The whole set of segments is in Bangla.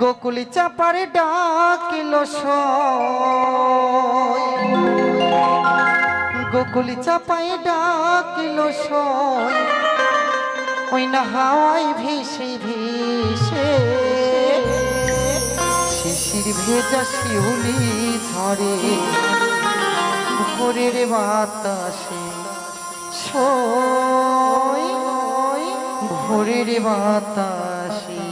গোকুলি চাপার ডাকিলো সই, গোকুলি চাপাই ডাকিলো সই, ওই না হাওয়াই ভেসে ভেসে শিশির ভেজা শিউলি ঝরে ভোরের বাতাসে সই, ভোরের বাতাসে।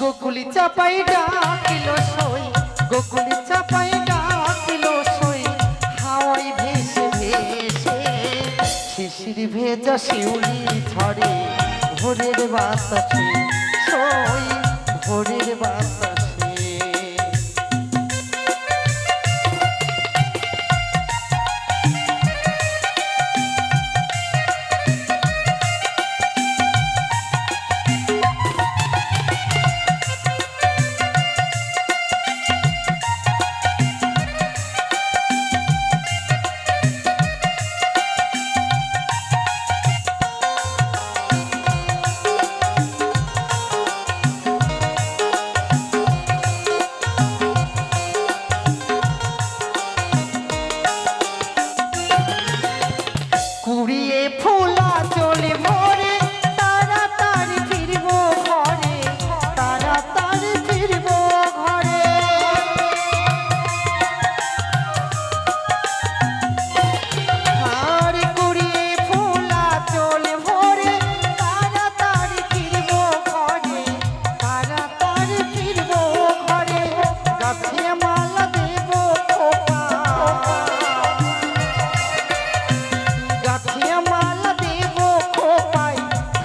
গোকুলি চাপাই ডাকিলো সই, গোকুলি চাপাই ডাকিলো সই, হাওয়াই ভেসে ভেসে শিশির ভেজা শিউলি ঝরে ভোরের বাতাসে সই, ভোরের বাতাসে। কুড়িয়ে ফুলা চলে মরে তাড়াতাড়ি ফিরবো ঘরে, তাড়াতাড়ি ফিরবো ঘরে। আর কুড়িয়ে ফুলা চলে মরে তাড়াতাড়ি ফিরবো ঘরে, তাড়াতাড়ি ফিরবো ঘরে। গাছে মালা দেবো খোপা, গাছে মালা দেব খোপাই,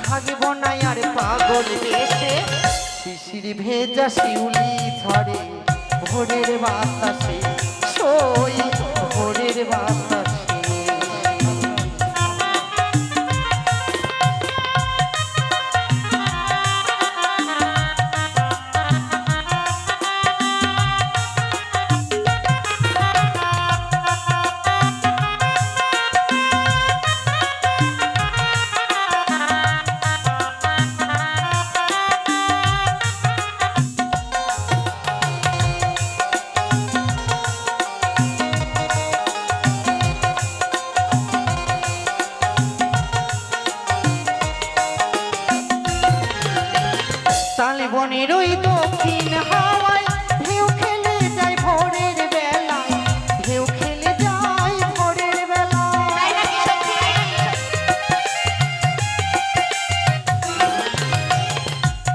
থাকবো না আর পাগল বেশে শিশির ভেজা শিউলি ঝরে ভোরের বাতাসে সই, ভোরের বাতাসে। বনের ওই দক্ষিণ হাওয়ায় ঢেউ খেলে যায় ভোরের বেলায়, ঢেউ খেলে যায় ভোরের বেলায়।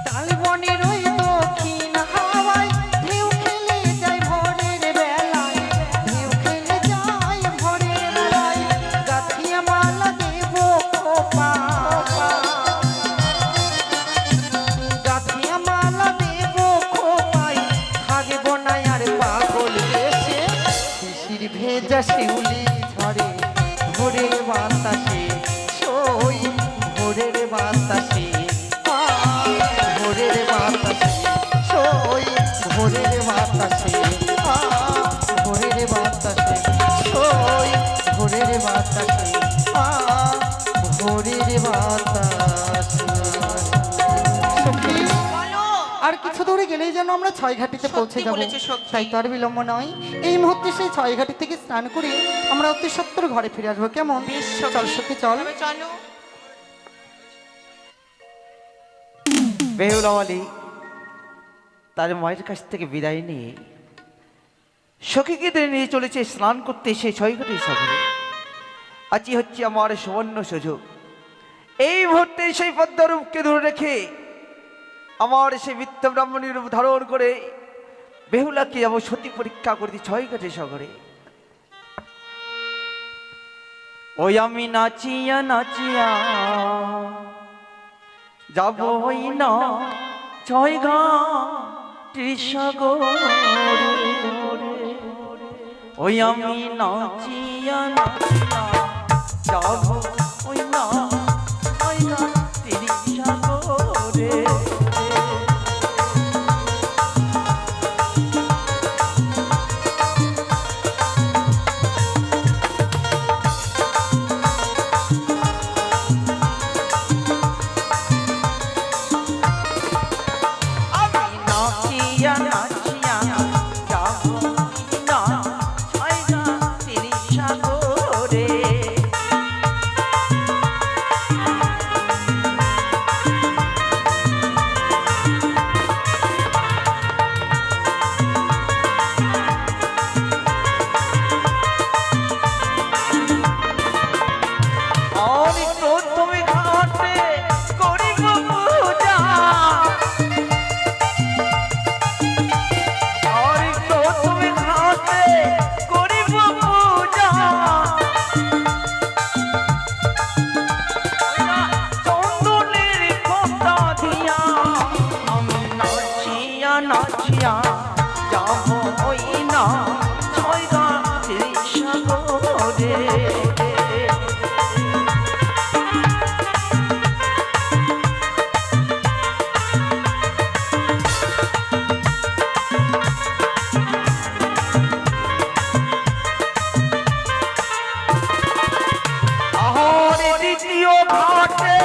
তাল বনের ওই দক্ষিণ হাওয়ায় ঢেউ খেলে যায় ভোরের বেলায়, ঢেউ খেলে যায় ভোরের বেলায়। গাছিয়া মালা দেব খোপা, ভেজা শিউলি ঝরে ভোরের বাতাসে সই, ভোরের বাতাসে ভোরের বাতাসে সই, ভোরের বাতাসে ভোরের বাতাসে সই, ভোরের বাতাসে ভোরের বাতাসে। আর কিছু দূরে গেলেই যেন আমরা ছয়ঘাটিতে পৌঁছে যাব, তাই তো আর বিলম্ব নয়। এই মুহূর্তে সেই ছয়ঘাটি থেকে স্নান করে আমরা অতি সত্বর ঘরে ফিরে আসবো। কেমন? চল সখী চল। বেহুলা মালি তার মায়ের কাছ থেকে বিদায় নিয়ে সখীকে নিয়ে চলেছে স্নান করতে সেই ছয়ঘাটি সাগরে। আজই হচ্ছে আমার সুবর্ণ সুযোগ। এই মুহূর্তে সেই পদ্মরূপকে ধরে রেখে আমার সেই মিথ্য ব্রাহ্মণী রূপ ধারণ করে বেহুলাকে যাব সতী পরীক্ষা করতে ছয়ঘাটি সাগরে। ওই আমি নাচিয়া নাচিয়া যাব ওই না ছয় ঘাটের সাগরে, ওই আমি নাচিয়া নাচিয়া যাব ওই না ছয় ঘাটের সাগরে। নাচিয়া যাব ওই না ছয় ঘাটের সাগরে। আহরে দ্বিতীয় ঘাটে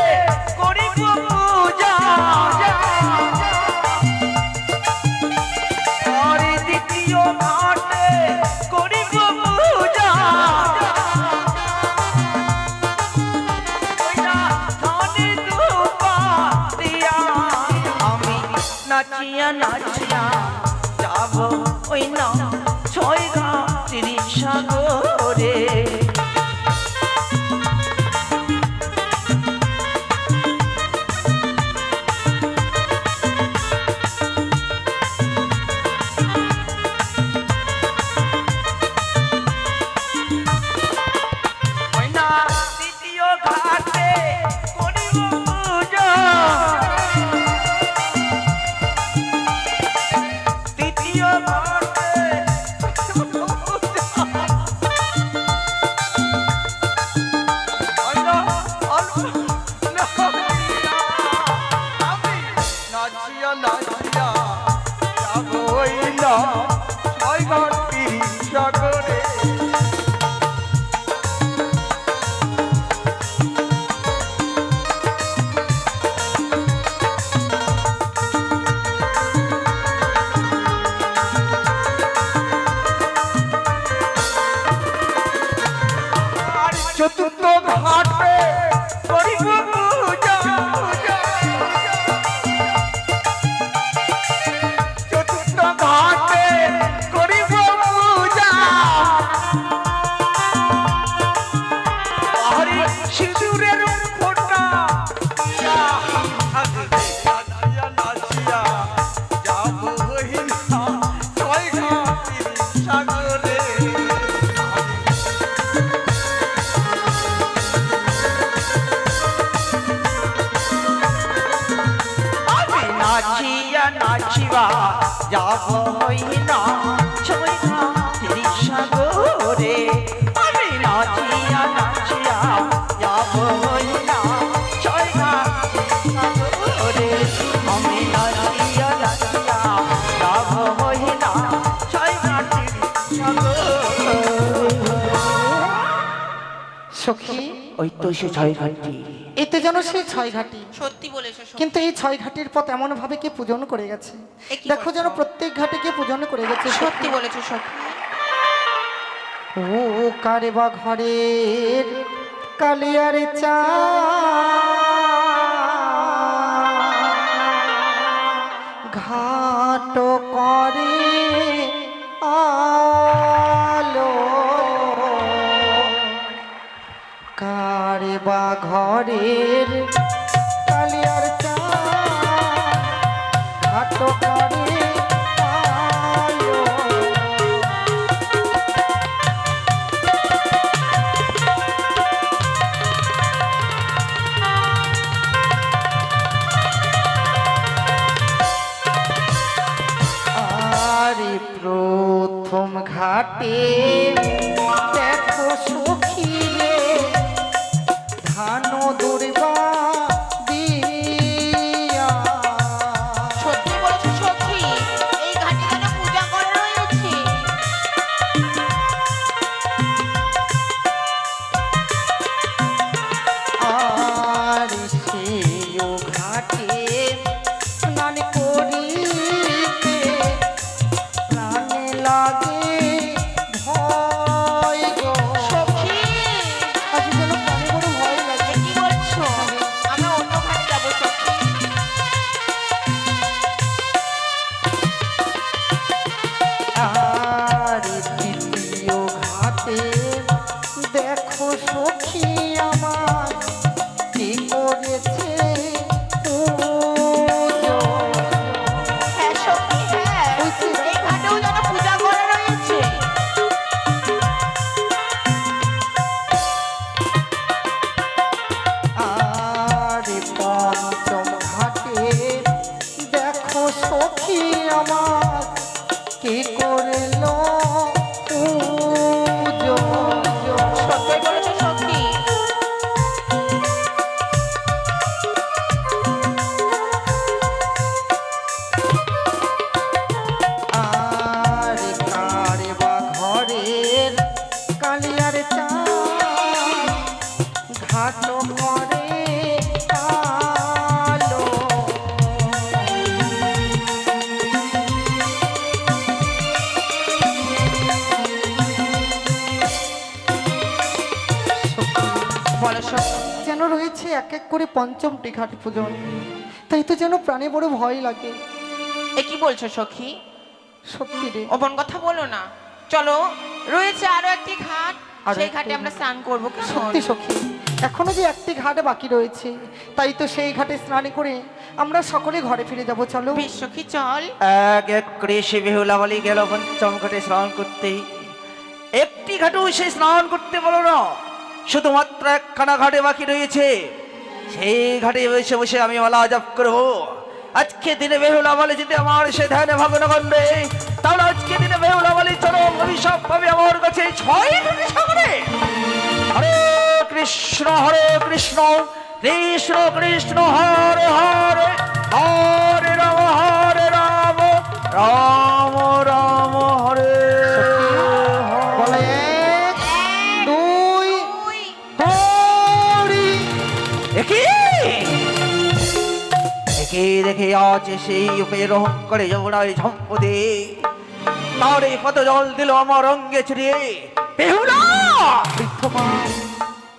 করিব পূজা, নাচিয়া নাচিয়া যাব ওই না ছয় ঘাটের সাগরে। ওই না দ্বিতীয় ঘাটে করিব পূজা, চতুর্থ ঘাটে করিব পূজা, চতুর্থ ঘাটে করিব পূজা। হরি সিঁদুরের ফোঁটা নাচিয়া নাচিয়া যাব ওই না ছয় ঘাটের সাগরে। নাচিয়া নাচিবা যাব ওই না ছয় ঘাটের সাগরে, আমি নাচিয়া নাচিয়া যাব ওই না ছয় ঘাটের সাগরে, আমি নাচিয়া নাচিয়া যাব ওই না ছয় ঘাটের সাগরে। সখী ওই তো সে ছয় ঘাটটি, এতে যেন সেই ছয় ঘাটি। সত্যি বলেছো সখী। কিন্তু এই ছয় ঘাটির পথ এমন ভাবে কে পূজন করে গেছে, এ কি দেখো যেন করছো? প্রত্যেক ঘাটে কে পূজন করে গেছে। সত্যি বলেছো সখী। ও কারে বা ঘরের কালিয়ার চা ঘাট করে আলো, কারে বা ঘরের কালিয়ার চা ঘাট করে আলো। ঘাটে দেখো সখী রে ধান দুর্বা দিয়া সত্যি বলছো সখী, এই ঘাটে যেন পূজা করা রয়েছে। আর সেও ঘাটে স্নান করিতে প্রাণে লাগে ভয় গো সখী, আজ যেন প্রাণে বড় ভয় লাগে এ কি বলছো? আমরা অন্য ঘাটে যাবো সখী। আর দ্বিতীয় ঘাটে দেখো সখী আমার কি করেছে পুজো। হ্যাঁ সখী, হ্যাঁ, এই ঘাটেও যেন পূজা করা রয়েছে। আর পঞ্চম ঘাটে দেখো সখী আমার কি করল পুজো। সত্যি বলেছো সখী। আর কারে বা ঘরের কালিয়ার চাল ঘাট করে আলো। বলো সখী। যেন রয়েছে এক এক করে পঞ্চমটি ঘাট পূজন, তাই তো যেন প্রাণে বড় ভয় লাগে। এ কি বলছো সখী? সত্যি রে, অমন কথা বলো না। চলো, রয়েছে আরো একটি ঘাট, আরো সেই একটি ঘাটে আমরা স্নান করবো। কেমন? সত্যি সখী, এখনো যে একটি ঘাট বাকি রয়েছে, তাই তো সেই ঘাটে স্নান করে আমরা সকলে ঘরে ফিরে যাব। চলো বেশ সখী, চল। এক এক করে সে বেহুলাবালি গেল পঞ্চম ঘাটে স্নান করতে। একটি ঘাটেও সে স্নান করতে বলো না, শুধুমাত্র একখানা ঘাটে বাকি রয়েছে। সেই ঘাটে বসে বসে আমি মালা জপ করবো। আজকে দিনে বেহুলাবালি যদি আমার সে ধ্যানে ভাবনা করবে, তাহলে আজকে দিনে বেহুলাবালি চরম অভিশাপ পাবে আমার কাছে 6 কোটি সাগরে। হরে কৃষ্ণ কৃষ্ণ কৃষ্ণ হরে হরে, হরে রাম রাম রাম হরে হরে। বলে এক, দুই, দুই। হরি। দেখে আজ সেই উপেরোহণ করে যমুনায় ঝম্পদে তার এই পদ জল দিল আমার অঙ্গে ছড়িয়ে। বেহুলা,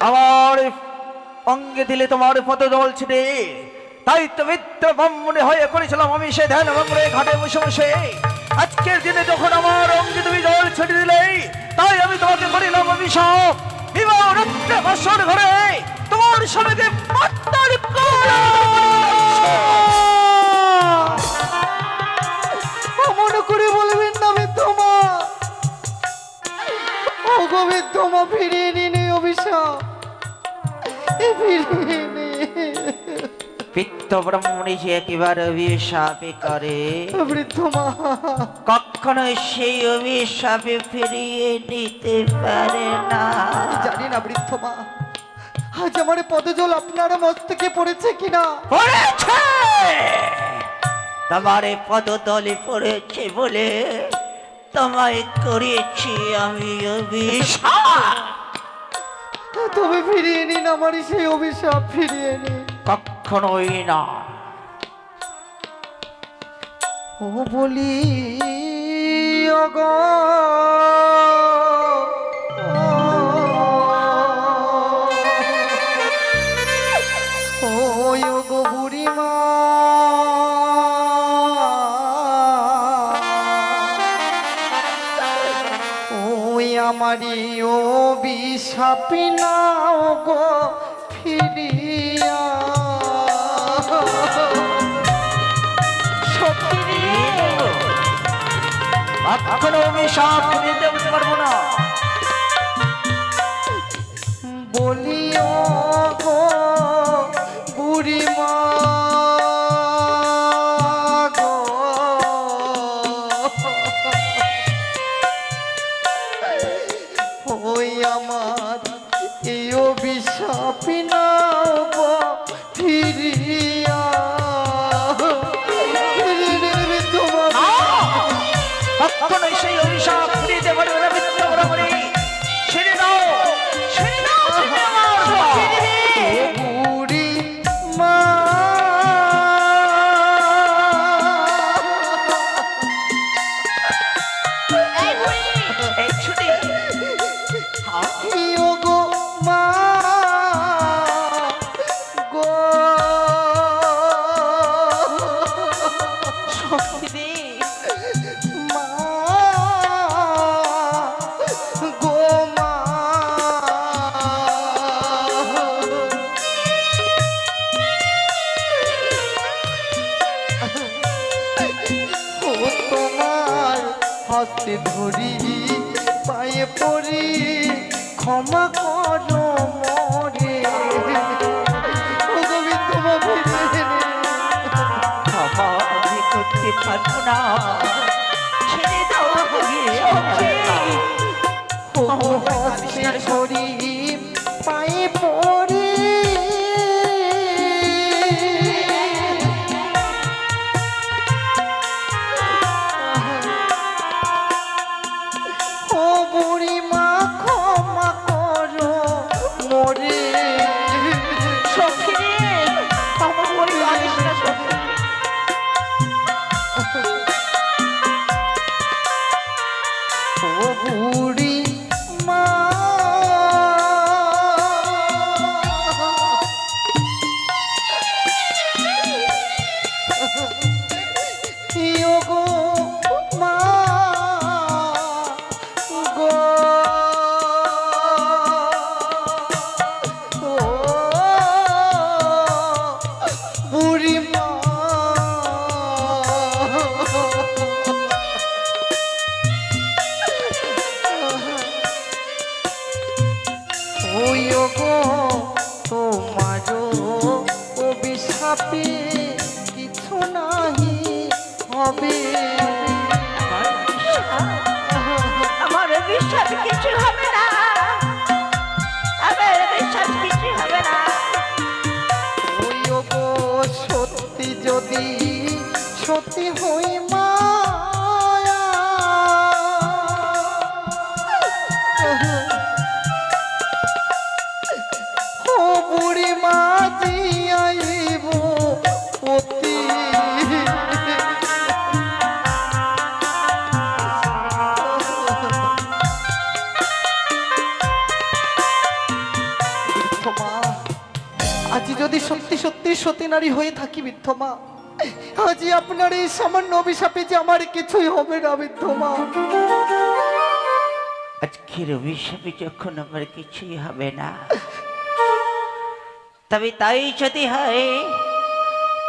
আমার অঙ্গে দিলে তোমার পদ জল ছিটে, তাই তো মিত্র ব্রাহ্মণে হয়ে করেছিলাম আমি সে ধ্যান ভঙ্গরে ঘাটে বসে বসে। আজকের দিনে যখন আমার অঙ্গে তুমি জল ছিটে দিলে, তাই আমি তোমাকে করিলাম অভিশাপ। বিবাহ রাত্রে বসর ঘরে তোমার সঙ্গে মাত্রার অমন করে বলবেন না বিদ্যমা, ও গো বিদ্যমা, ফিরিয়ে নিন এই অভিশাপ, ফিরিয়ে নিন। পিত্ত ব্রাহ্মণী যে একেবারে অভিশাপে করে, বৃদ্ধমা কখনো সেই অভিশাপে ফিরিয়ে নিতে পারে না। জানি না বৃদ্ধমা, আজ আমার পদজল আপনার মস্তকে পড়েছে কিনা। পড়েছে, তোমার পদতলে পড়েছে বলে তোমায় করেছি আমি অভিশাপ। তবে ফিরিয়ে নিন আমার সেই অভিশাপ, ফিরিয়ে নিন। কখনোই না। ও বলি ওগো, ও ওগো বুড়িমা, ওই আমারই অভিশাপি না ওগো ফিরিয়া। কখনো অভিশাপ নিতে পারবো না। বলিও গো বুড়িমা গো, অভিশাপি নাও গো ফিরিয়া কখনোই সেই অভিশাপ ফিরিয়ে দিতে পারবে না মিথ্যা বরাবরই। ছেড়ে দাও, ছেড়ে দাও, ছেড়ে দাও। বুড়ি মা এই বুড়ি এই ছুটি ইও গো মা গো সখিনী মা গো মা ও তোমার হাতে ধরি পায়ে পড়ি ক্ষমা করো মরে ও গোবিন্দ বাবু ক্ষমা আমি করতে পারবো না। ছেড়ে দাও সখী। ও হাতে ধরি পায়ে পড়ি ও বুড়ি মা ক্ষমা করো মরে সখী ক্ষমা করে পারিস না সখী। ও বুড়ি মা ইও গো মা গো ও বুড়ি মা ওইও গো তোমারও অভিশাপে কিছু নাহি হবে আমার বিশ্বাস কিছু হবে না, আমার বিশ্বাস কিছু হবে না। ওইও গো সত্যি যদি সত্যি হই মায়া ও বুড়ি মা জিয়াইব অতি বৃদ্ধমা, আজি যদি সত্যি সত্যি সতী নারী হয়ে থাকি বৃদ্ধমা, আজি আপনার এই সামান্য অভিশাপে যে আমার কিছুই হবে না বৃদ্ধমা। আজকের অভিশাপে যখন আমার কিছুই হবে না, তবে তাই যদি হয়,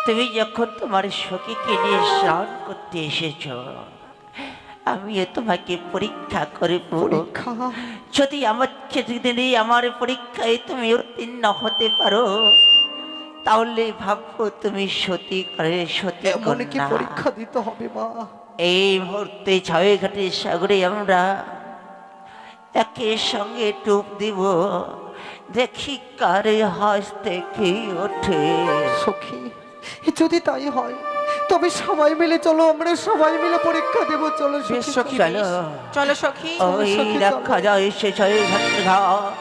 তুমি যখন তোমার সখীকে নিয়ে স্নান করতে এসেছ, আমিও তোমাকে পরীক্ষা করে পরীক্ষা যদি আমার পরীক্ষায় তুমি উত্তীর্ণ হতে পারো, তাহলে ভাববো তুমি সতী করে সতী এমন কি কন্যা। পরীক্ষা দিতে হবে মা? এই মুহূর্তে ছয়ঘাটের সাগরে আমরা একের সঙ্গে ডুব দিব, দেখি কারে হাস থেকে ওঠে। সখী, যদি তাই হয় তবে সবাই মিলে চলো, আমরা সবাই মিলে পরীক্ষা দেব। চলো বেশ সখী, সখী, চলো। চলো সখী। ওই সখী, দেখা যায় সে ছয়ঘাটের ঘাট,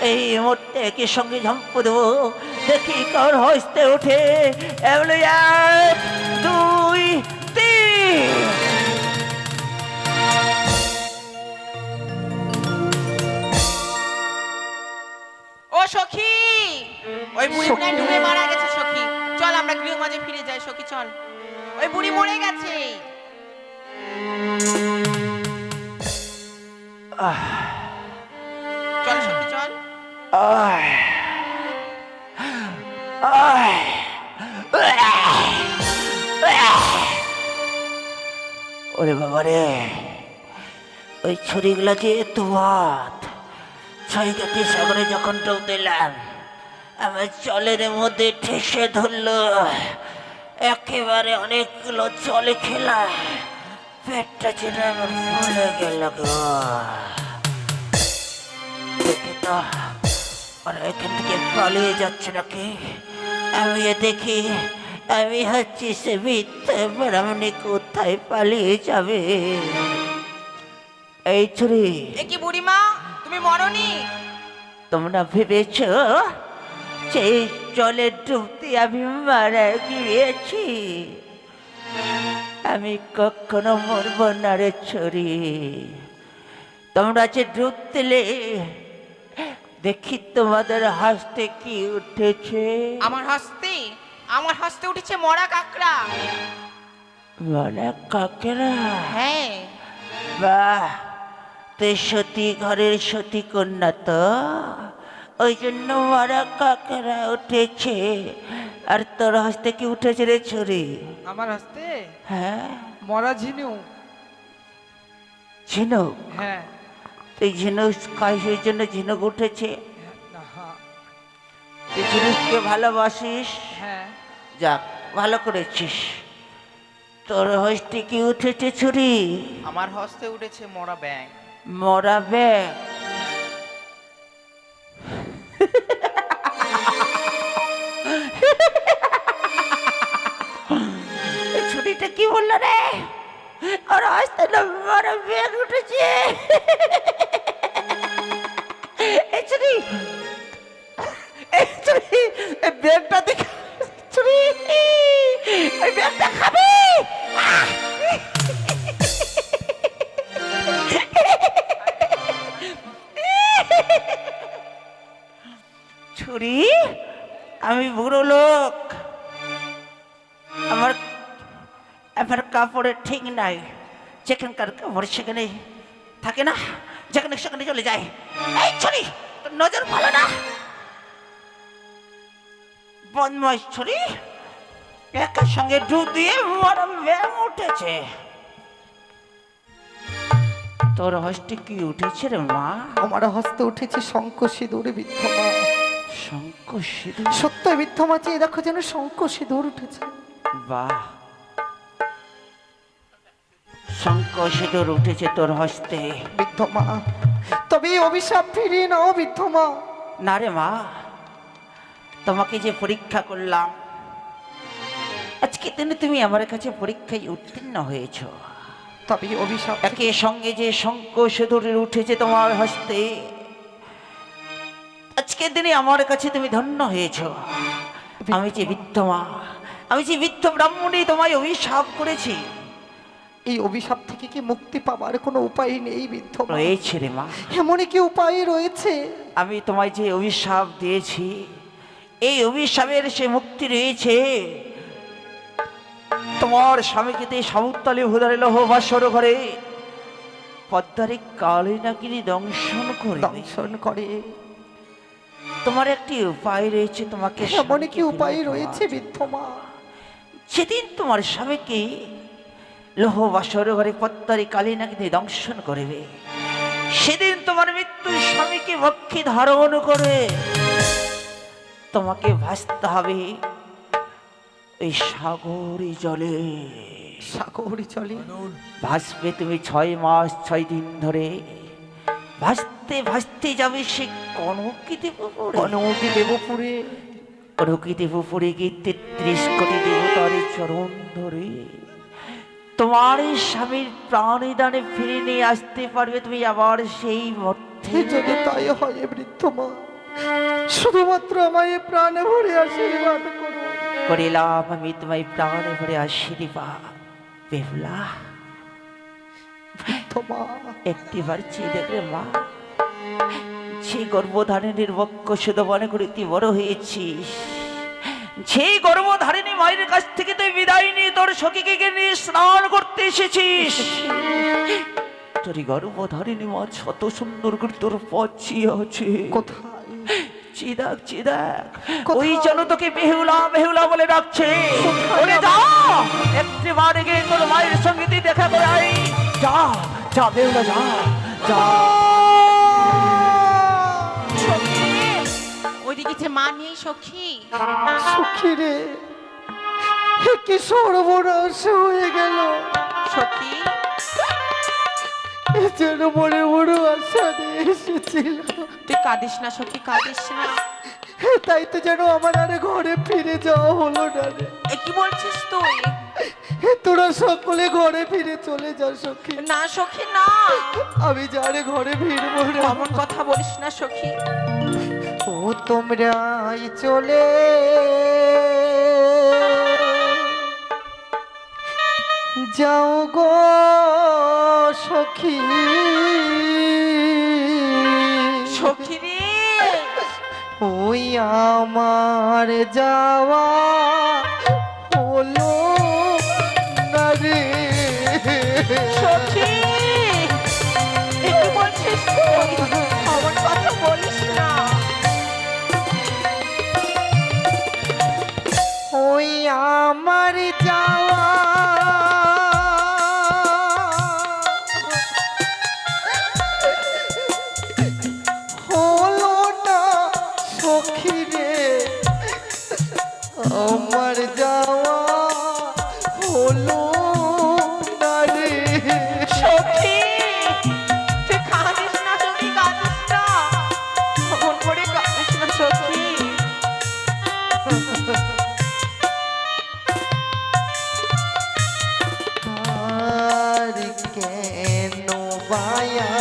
এই মুহূর্তে একের সঙ্গে ঝম্প দেবো, দেখি কার হস্তে ওঠে। এমন 1 2 3। ও সখী, ওই বুড়ি মনে হয় ডুবে মারা গেছে সখী। চল আমরা গৃহ মাঝে ফিরে যাই সখী, চল। ওই বুড়ি মরে গেছে। চল সখী, চল। ওরে বাবা রে, ওই ছুরিগুলো যে তোমার ছয়ঘাটের সাগরে যখন ডুব দিলাম, আমার জলের মধ্যে ঠেসে ধরলো, একেবারে অনেকগুলো জলে খেলাম, পেটটা যেন আমার ফুলে গেল গো। দেখে তো ওরা এখান থেকে পালিয়ে যাচ্ছে নাকি? আমি দেখি, আমি হচ্ছি সে মিথ্যে ব্রাহ্মণী, কোথায় পালিয়ে যাবে? এই ছুরি, এ কি বুড়িমা, তুমি মরনি? তোমরা ভেবেছ যে জলে ডুবতে আমি মারা গিয়েছি? আমি কখনো মরব না রে ছুরি। তোমরা যে ডুব দিলে, দেখি তোমাদের হাসতে কি উঠেছে। আমার হস্তে উঠেছে মরা কাকড়া। বলে কাকেরা? হ্যাঁ। বাহ, তুই সতী ঘরের সতী কন্যা তো, ওই জন্য মরা কাকেরা উঠেছে। আর তোর হাসতে কি উঠেছে রে ছুরি? আমার হস্তে হ্যাঁ, মরা ঝিনুক। ঝিনুক? হ্যাঁ। তুই ঝিনুক খাই, সেই জন্য ঝিনুক উঠেছে। তুই ঝিনুককে ভালোবাসিস? হ্যাঁ। যাক, ভালো করেছিস। তোর হস্তে কি উঠেছে ছুরি? আমার হস্তে উঠেছে মরা ব্যাং। মরা ব্যাগ? ছুরিটা কি বললো রে? ওর হস্তে না মরা ব্যাগ উঠেছে। এই ছুরি, ব্যাগটা দেখে ছুরি, এই ব্যাগটা খাবে। ছুরি, আমি বুড়ো লোক, আমার আমার কাপড়ের ঠিক নাই। যেখানকার কাপড় সেখানে থাকে না, যেখানে সেখানে চলে যায়। এই ছুরি, তোর নজর ভালো না? বদমাইশ ছুরি, একার সঙ্গে ডুব দিয়ে মরা ব্যাঙ উঠেছে। তোর হস্তে কি উঠেছে রে মা? আমার হস্তে উঠেছে শঙ্খ সিঁদুর বিদ্ধমা। শঙ্খ সিঁদুর? সত্য বিদ্ধমা, চেয়ে দেখো যেন শঙ্খ সিঁদুর উঠেছে। বাহ, শঙ্খ সিঁদুর উঠেছে তোর হস্তে। বিদ্ধমা, তবে এই অভিশাপ ফিরিয়ে নাও বিদ্ধমা। না রে মা, তোমাকে যে পরীক্ষা করলাম, আজকে দিনে তুমি আমার কাছে পরীক্ষায় উত্তীর্ণ হয়েছ। তবে এই অভিশাপ একে সঙ্গে যে শঙ্খ সিঁদুরের উঠেছে তোমার হস্তে, আজকের দিনে আমার কাছে তুমি ধন্য হয়েছ। আমি যে বিদ্ধমা, আমি যে বিদ্ধ ব্রাহ্মণী তোমায় অভিশাপ করেছি, এই অভিশাপ থেকে কি মুক্তি পাবার কোনো উপায় নেই বিদ্ধমা? রয়েছে রে মা। এমনই কি উপায় রয়েছে? আমি তোমায় যে অভিশাপ দিয়েছি, এই অভিশাপের সে মুক্তি রয়েছে। তোমার স্বামীকে তে সমুত্তালে ভুদারে লহ বাসর ঘরে পদ্মারে কালে নাকিনি দংশন করে। দংশন করে? তোমার একটি উপায় রয়েছে, তোমাকে এমনই কি উপায় রয়েছে বিদ্ধমা? সেদিন তোমার স্বামীকে লৌহ বাসর ঘরে পদ্মারে কালে নাকিনি দংশন করবে, সেদিন তোমার মৃত্যু স্বামীকে বক্ষে ধারণ করে তোমাকে ভাসতে হবে ওই সাগরী জলে। সাগরী জলে ভাসবে তুমি 6 মাস 6 দিন ধরে। ভাসতে ভাসতে যাবে সে কনকি দেবপুরে। কনকি দেবপুরে? কনকি দেবপুরে গিয়ে 33 কোটি দেবতার চরণ ধরে তোমার স্বামীর প্রাণীদানে ফিরে নিয়ে আসতে পারবে তুমি আবার সেই মধ্যে। যদি তাই হয় বৃদ্ধমা, শুধুমাত্র আমায় প্রাণে ভরে আশীর্বাদ করো। করিলাম আমি তোমায় প্রাণে ভরে আশীর্বাদ। বেহুলা, বৃদ্ধমা, একটিবার চেয়ে দেখলে মা, সেই গর্ভধারিণীর বক্ষ শুধু মনে করে তুই বড় হয়েছিস। সেই গর্ভধারিণী মায়ের কাছ থেকে তুই বিদায় নিয়ে তোর সখীকে নিয়ে স্নান করতে এসেছিস। তোর গর্ভধারিণী মা শত সুন্দর করে তোর পচিয়ে আছে। কোথায়? চিদাক চিদাক, কোথায়? ওই জন্য তোকে বেহুলা বেহুলা বলে ডাকছে। ওরে যা, একটিবার গিয়ে তোর মায়ের সঙ্গে তুই দেখা করে আয়। যা যা বেহুলা, যা যা। সখী, ওইদিকে যে মা নেই সখী। সখী রে, এ কি সর্বনাশ হয়ে গেল। সখী, যেন মনে বড় আশা নিয়ে এসেছিল, তুই কাঁদিস না সখী, কাঁদিস না। তাই তো যেন আমার আরে ঘরে ফিরে যাওয়া হলো না রে। এ কি বলছিস তুই? তোরা সকলে ঘরে ফিরে চলে যা সখী। না সখী না, আমি যারে ঘরে ফিরবো না। এমন কথা বলিস না সখী। ও তোমরাই চলে যাও গো সখী, সখী রে, ওই আমার যাওয়া হলো না রে। সখী এ কি বলছিস তুই? এমন কথা বলিস না। ওই আমার যাওয়া হলো না সখী রে, আমার যাওয়া হলো না রে। সখী তুই কাঁদিস না সখী, কাঁদিস না, এমন করে কাঁদিস না সখী। আর কেন বায়া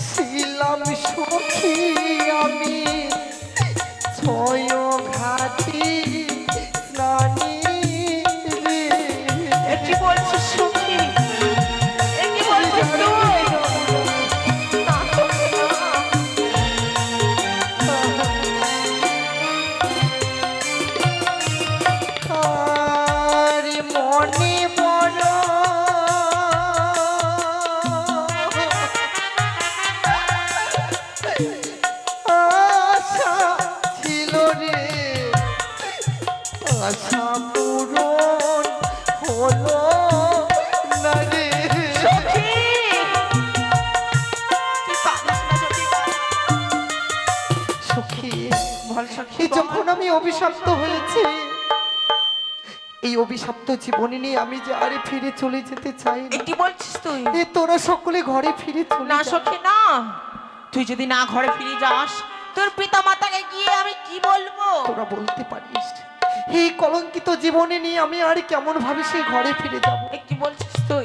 ছিলাম সখী আমি ছয় ঘাটি স্নানী রে। এ কি বলছিস সখী? এ কি বলছিস তুই? না সখী না। আর মনে বড় আশা ছিল রে, আশা পূরণ হলো না রে। সখী তুই কাঁদিস না সখী, কাঁদিস না। সখী, বল সখী, এই বল। যখন আমি অভিশপ্ত হয়েছি, এই অভিশপ্ত জীবনে নিয়ে আমি যে আরে ফিরে চলে যেতে চাই এ না। কি বলছিস তুই? এ তোরা সকলে ঘরে ফিরে চলে না যা। সখী না, তুই যদি না ঘরে ফিরে যাস তোর পিতা মাতাকে গিয়ে আমি কি বলবো? তোরা বলতে পারিস এই কলঙ্কিত জীবনে নিয়ে আমি আর কেমন ভাবে সেই ঘরে ফিরে যাব। এ কি বলছিস তুই?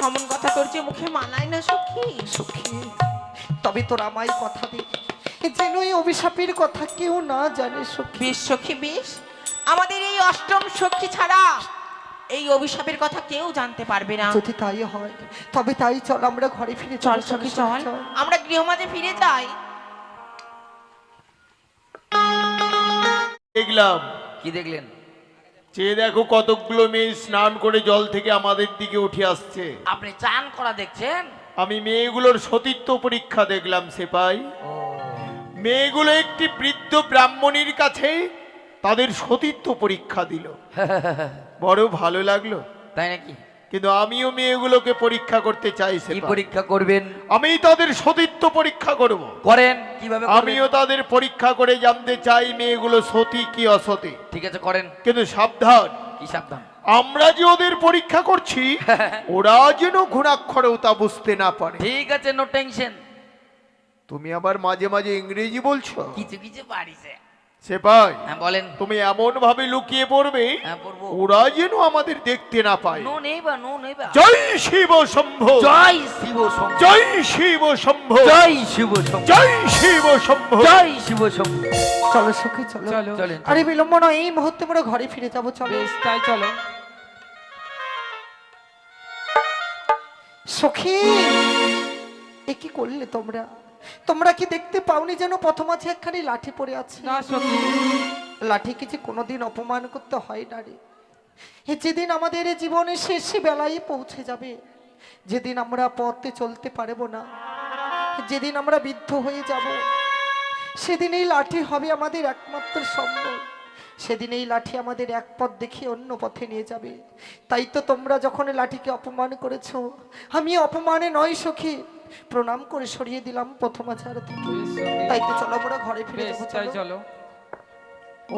এমন কথা তোর যে মুখে মানায় না সখী। সখী, তবে তোরা আমায় কথা দে যেন এই অভিশাপের কথা কেউ না জানে সখী। বেশ সখী বেশ, আমাদের এই অষ্টম সখী ছাড়া এই অভিশাপের কথা কেউ জানতে পারবে না। যদি তাই হয় তবে তাই চল আমরা ঘরে ফিরে চল যাব, সখী চল, আমরা গৃহমাঝে ফিরে যাই। দেখলাম। কি দেখলেন? চেয়ে দেখো কতগুলো মেয়ে স্নান করে জল থেকে আমাদের দিকে উঠে আসছে। আপনি চান করা দেখছেন? আমি মেয়েগুলোর সতীত্ব পরীক্ষা দেখলাম সেপাই। মেয়েগুলো একটি বৃদ্ধ ব্রাহ্মণীর কাছে তাদের সতীত্ব পরীক্ষা দিল। বড় ভালো লাগলো। তাই নাকি? কিন্তু আমিও মেয়েগুলোকে পরীক্ষা করতে চাই কি সেপাই। পরীক্ষা করবেন? আমি তাদের সতীত্ব পরীক্ষা করব। করেন, কিভাবে করবেন? আমিও তাদের পরীক্ষা করে জানতে চাই মেয়েগুলো সতী কি অসতী। ঠিক আছে করেন। কিন্তু সাবধান, কি সাবধান? আমরা যে ওদের পরীক্ষা করছি ওরা যেন ঘোড়াক্ষরেও তা বুঝতে না পারে। ঠিক আছে, নো টেনশন। তুমি আবার মাঝে মাঝে ইংরেজি বলছো। কিছু কিছু পারিছে। সেপাই, হ্যাঁ বলেন। তুমি এমন ভাবে লুকিয়ে পড়বে হ্যাঁ পড়বো। ওরা যেন আমাদের দেখতে না পায়। নো নেবা, নো নেবা। জয় শিব শম্ভু, জয় শিব শম্ভু, জয় শিব শম্ভু, জয় শিব শম্ভু, জয় শিব শম্ভু। জয় শিব শম্ভু। চলো সখী চলো। চলেন। আরে বিলম্ব নয়, এই মুহূর্তে আমরা ঘরে ফিরে যাব। চলো তাই চলো। সখী, এ কি করলে তোমরা? তোমরা কি দেখতে পাওনি যেন প্রথম আছে একখানি লাঠি পড়ে আছে? না সখী, লাঠি কিছু কোনোদিন অপমান করতে হয় না রে। যেদিন আমাদের এই জীবনের শেষ বেলায় পৌঁছে যাবে, যেদিন আমরা পথে চলতে পারবো না, যেদিন আমরা বৃদ্ধ হয়ে যাব, সেদিন এই লাঠি হবে আমাদের একমাত্র সম্বল। সেদিন এই লাঠি আমাদের এক পথ দেখিয়ে অন্য পথে নিয়ে যাবে। তাই তো তোমরা যখন লাঠিকে অপমান করেছো, আমি অপমানে নয় সখী, প্রণাম করে সরিয়ে দিলাম প্রথম আচার থেকে। তাই তো চলো আমরা ঘরে ফিরে যাবো। চলো।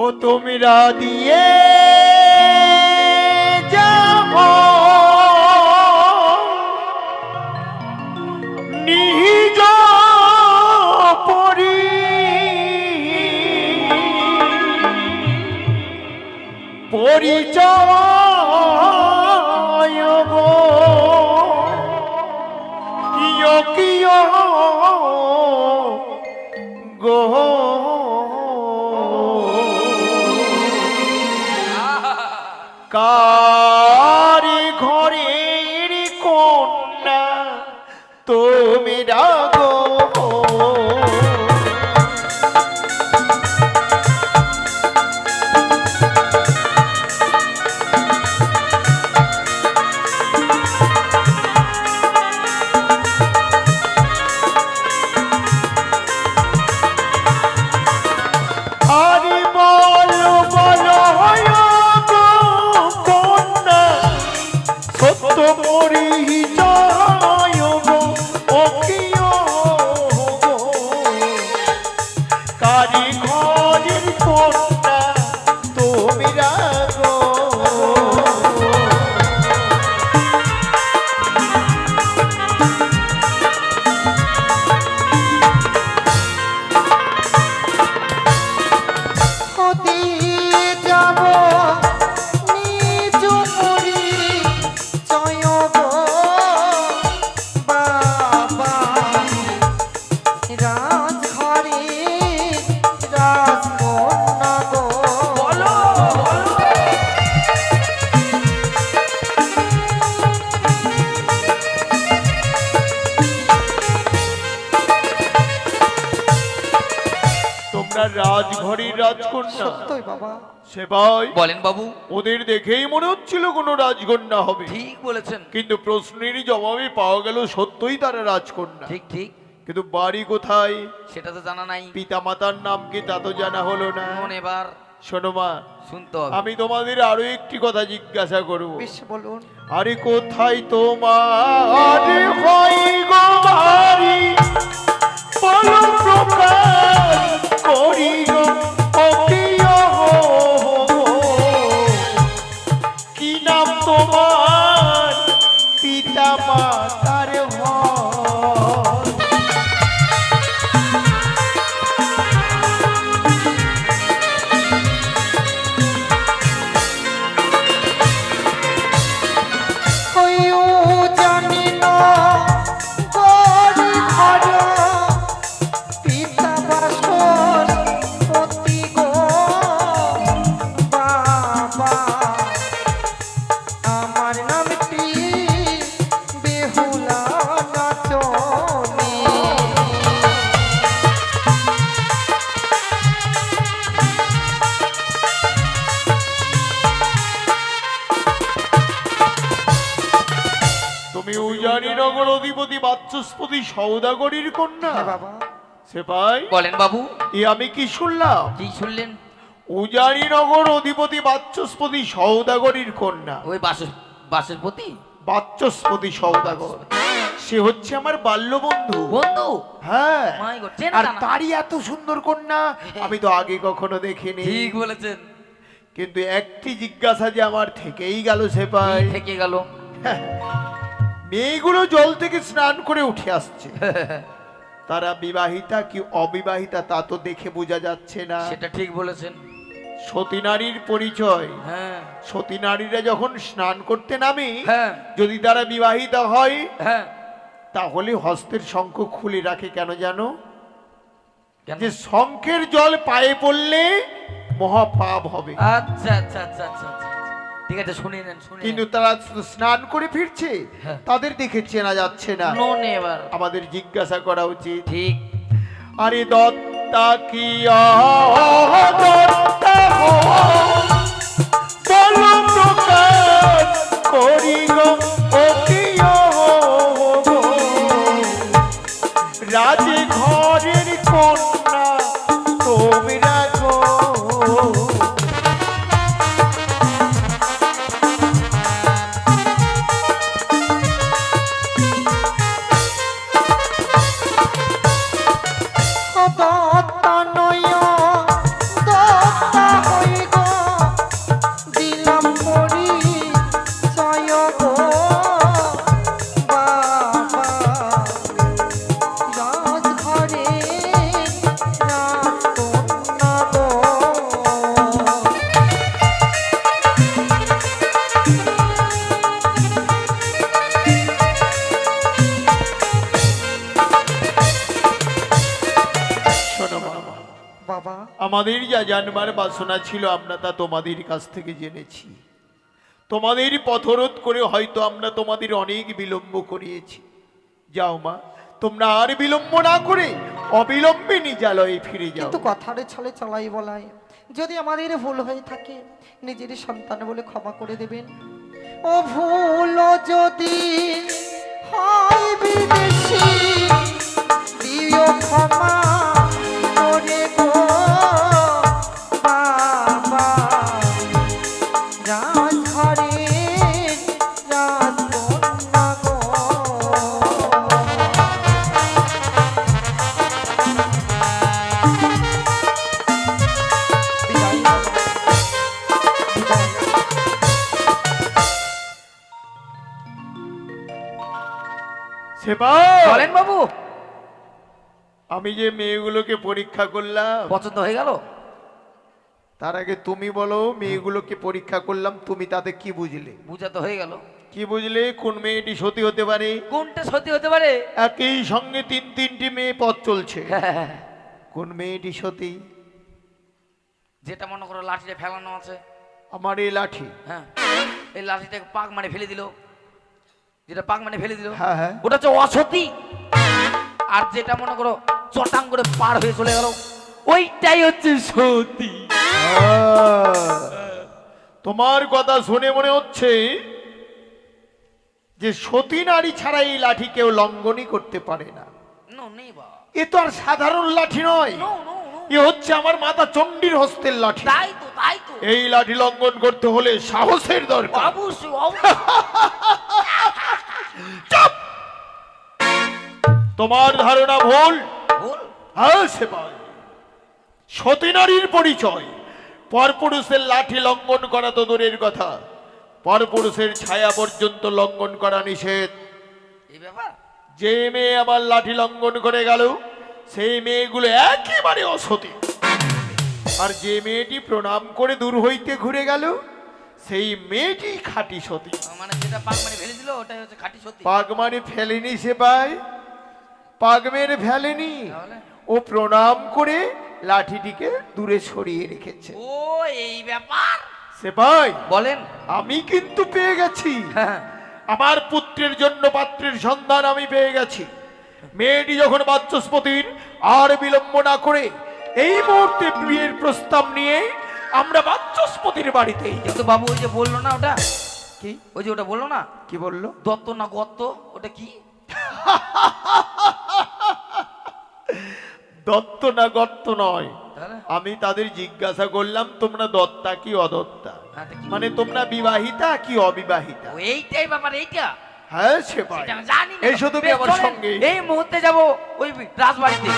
ও তোমরা দিয়ে যাও পরিচয় গো কিয় কিয় গো কারি ঘরের কন্যা তুমি রাগো আরে বলো বলো গো কন্যা সত্য পরিচয় গো ও কিয় গো কারি ঘরের কন্যা তুমি রাগো হতে যাব নিজ মুড়ি জয় গো বাবা রাজঘরে রাজকন্যা গো তোমরা রাজঘরের রাজকন্যা সত্যই বাবা সেবাই বলেন বাবু। ওদের দেখেই মনে হচ্ছিল কোনো রাজকন্যা হবে ঠিক বলেছেন। কিন্তু প্রশ্নের জবাবে পাওয়া গেল সত্যই তারা রাজকন্যা ঠিক ঠিক, কিন্তু বাড়ি কোথায় সেটা তো জানা নাই। পিতা মাতার নাম কি তা তো জানা হলো না মন এবার শোনো মা শুনতে হবে। আমি তোমাদের আরো একটি কথা জিজ্ঞাসা করব বেশ বলুন আরে কোথায় তোমার হয় গো বাড়ি বলো প্রকাশ করি গো ও প্রিয় কি নাম তোমার পিতা মাতার হয় হইও জানি না গরি ঘর পিতা বাসর পতি গো বাবা আমার নামটি বেহুলা নাচনে তুমি উজানি নগর অধিপতি বাচস্পতি সৌদাগরীর কন্যা হ্যাঁ বাবা সেপাই বলেন বাবু। এ আমি কি শুনলাম কি শুনলেন? উজানি নগর অধিপতি বাচস্পতি সৌদাগরীর কন্যা ওই বাসের প্রতি বাচস্পতি সৌদাগর সে হচ্ছে আমার বাল্য বন্ধু বন্ধু। হ্যাঁ My God, চেনা আর জানা। তারই এত সুন্দর কন্যা আমি তো আগে কখনো দেখিনি ঠিক বলেছেন। কিন্তু একটি জিজ্ঞাসা যে আমার থেকেই গেল সেপাই কি থেকে গেল? মেয়েগুলো জল থেকে স্নান করে উঠে আসছে তারা বিবাহিতা কি অবিবাহিতা তা তো দেখে বোঝা যাচ্ছে না সেটা ঠিক বলেছেন। সতী নারীর পরিচয় হ্যাঁ সতী নারীরা যখন স্নান করতে নামে হ্যাঁ যদি তারা বিবাহিতা হয় হ্যাঁ। তাহলে হস্তের শঙ্খ খুলে রাখে কেন জানো কেন? যে শঙ্খের জল পায়ে পড়লে মহাপাপ হবে আচ্ছা আচ্ছা আচ্ছা আচ্ছা আচ্ছা। ঠিক আছে, শুনে নেন শুনে কিন্তু তারা স্নান করে ফিরছে হ্যাঁ। তাদের দেখে চেনা যাচ্ছে না নো এবার। আমাদের জিজ্ঞাসা করা উচিত ঠিক। আরে দত্তা কি দত্তা হো বলো প্রকাশ করি গো ও প্রিয় গো রাজে ঘরের কন্যা তোমরা গো দত্তনয় আমাদের যা জানবার বাসনা ছিল আমরা তা তোমাদের কাছ থেকে জেনেছি। তোমাদের পথরোধ করে হয়তো আমরা তোমাদের অনেক বিলম্ব করিয়েছি। যাও মা, তোমরা আর বিলম্ব না করে অবিলম্বে নিজালয়ে ফিরে যাও। কিন্তু কথার ছলে চলাই বলাই, যদি আমাদের ভুল হয়ে থাকে নিজের সন্তান বলে ক্ষমা করে দেবেন। ও ভুল যদি হয় বিদেশি, দিও ক্ষমা করে গো বাবা। রাজঘরের রাজকন্যা গো। বিদায় বাবা, বিদায়। সেপাই, বলেন বাবু, আমি যে মেয়েগুলোকে পরীক্ষা করলাম, পছন্দ হয়ে গেল? তার আগে তুমি বলো, মেয়েগুলোকে পরীক্ষা করলাম, তুমি তাতে কি বুঝলে? বুঝা তো হয়ে গেল। কি বুঝলে কোন মেয়েটি সতী হতে পারে? কোনটা সত্যি হতে পারে? একই সঙ্গে তিনটি মেয়ে পথ চলছে, কোন মেয়েটি সতী? যেটা মনে করো লাঠিটা ফেলানো আছে, আমার এই লাঠি। হ্যাঁ, এই লাঠিটাকে পাক মানে ফেলে দিল, যেটা পাক মানে ফেলে দিল, হ্যাঁ হ্যাঁ, ওটা হচ্ছে অসতী। আর যেটা মনে করো চটাং করে পার হয়ে চলে গেল, ওইটাই হচ্ছে সতী। তোমার কথা শুনে মনে হচ্ছে যে সতী নারী ছাড়া এই লাঠি কেউ লঙ্ঘনই করতে পারে না। নো নেই বাবা, এ তো আর সাধারণ লাঠি নয়, নো নো নো, এ হচ্ছে আমার মাতা চণ্ডীর হস্তের লাঠি। তাই তো তাই তো, এই লাঠি লঙ্ঘন করতে হলে সাহসের দরকার। অবশ্যই অবশ্যই। চুপ! তোমার ধারণা ভুল। ভুল? হ্যাঁ সেপাই, সতী নারীর পরিচয় পরপুরুষের লাঠি লঙ্ঘন করা তো দূরের কথা, পরপুরুষের ছায়া পর্যন্ত লঙ্ঘন করা নিষেধ। এই ব্যাপার? যে মেয়ে আমার লাঠি লঙ্ঘন করে গেল সেই মেয়েগুলো একেবারে অসতী, আর যে মেয়েটি প্রণাম করে দূর হইতে ঘুরে গেল সেই মেয়েটি খাঁটি সতী। মানে যেটা পাক মানে ফেলে দিল ওটাই হচ্ছে খাঁটি সতী। পাগ মানে ফেলেনি সেপাই, পাগ মেরে ফেলেনি, তাহলে? ও প্রণাম করে লাঠিটিকে দূরে সরিয়ে রেখেছে। ও এই ব্যাপার? সেপাই, বলেন। আমি কিন্তু পেয়ে গেছি, হ্যাঁ, আমার পুত্রের জন্য পাত্রের সন্ধান আমি পেয়ে গেছি। মেয়েটি যখন বাচস্পতির, আর বিলম্ব না করে এই মুহূর্তে বিয়ের প্রস্তাব নিয়ে আমরা বাচস্পতির বাড়িতেই যাব। কিন্তু বাবু ওই যে বললো না ওটা কি? ওই যে ওটা বললো না কি বললো? দত্ত না গত্ত, ওটা কি? দত্ত না গত্ত নয়, তাহলে? আমি তাদের জিজ্ঞাসা করলাম তোমরা দত্তা কি অদত্তা, হ্যাঁ, তা কি? মানে তোমরা বিবাহিতা কি অবিবাহিতা? ও এইটাই ব্যাপার, এইটা? হ্যাঁ সেপাই, সেটা আমি জানি না। এসো তুমি বেশ, আমার চলেন, সঙ্গে। এই মুহূর্তে যাব ওই রাজবাড়িতে।